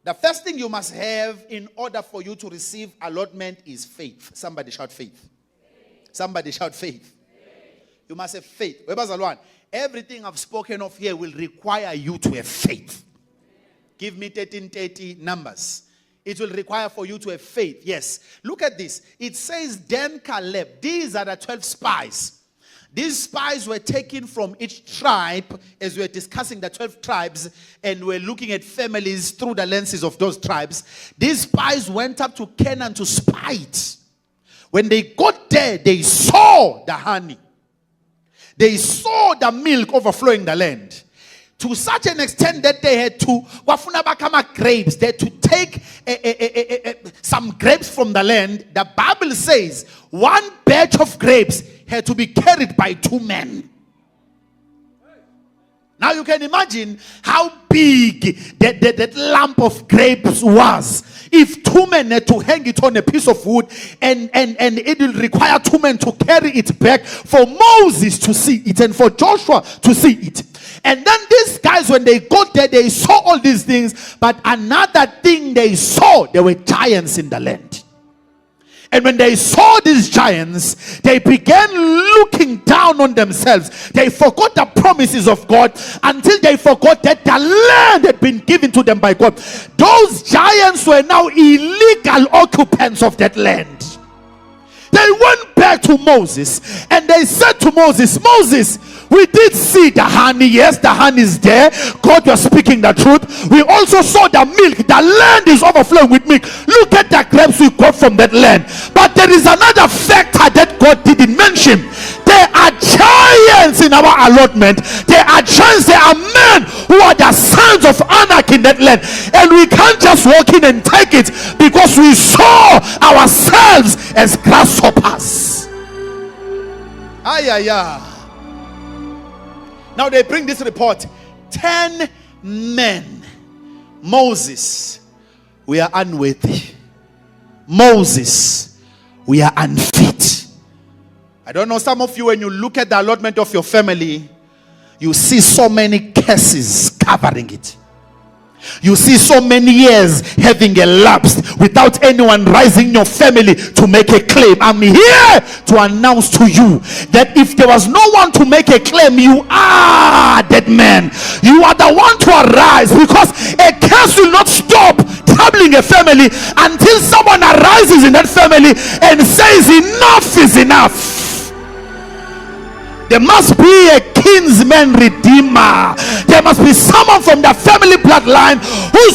The first thing you must have in order for you to receive allotment is faith. Somebody shout faith. Somebody shout faith. You must have faith. Everything I've spoken of here will require you to have faith. Give me 1330 numbers. It will require for you to have faith. Yes. Look at this. It says, then Caleb. These are the 12 spies. These spies were taken from each tribe as we were discussing the 12 tribes and we're looking at families through the lenses of those tribes. These spies went up to Canaan to spy it. When they got there, they saw the honey. They saw the milk overflowing the land. To such an extent that they had to grapes. They had to take some grapes from the land. The Bible says one batch of grapes had to be carried by 2 men. Now you can imagine how big that lump of grapes was. If 2 men had to hang it on a piece of wood and it will require 2 men to carry it back for Moses to see it and for Joshua to see it. And then these guys, when they got there, they saw all these things. But another thing they saw, there were giants in the land. And when they saw these giants, they began looking down on themselves. They forgot the promises of God until they forgot that the land had been given to them by God. Those giants were now illegal occupants of that land. They went back to Moses and they said to Moses, Moses, we did see the honey. Yes, the honey is there. God, you are speaking the truth. We also saw the milk. The land is overflowing with milk. Look at the grapes we got from that land. But there is another factor that God didn't mention. There are giants in our allotment. There are giants. There are men who are the sons of Anak in that land. And we can't just walk in and take it because we saw ourselves as grasshoppers. Now they bring this report. 10 men. Moses, we are unworthy. Moses, we are unfit. I don't know, some of you, when you look at the allotment of your family, you see so many curses covering it. You see so many years having elapsed without anyone rising in your family to make a claim. I'm here to announce to you that if there was no one to make a claim, you are that man. You are the one to arise, because a curse will not stop troubling a family until someone arises in that family and says enough is enough. There must be a kinsman redeemer. There must be someone from the family bloodline who's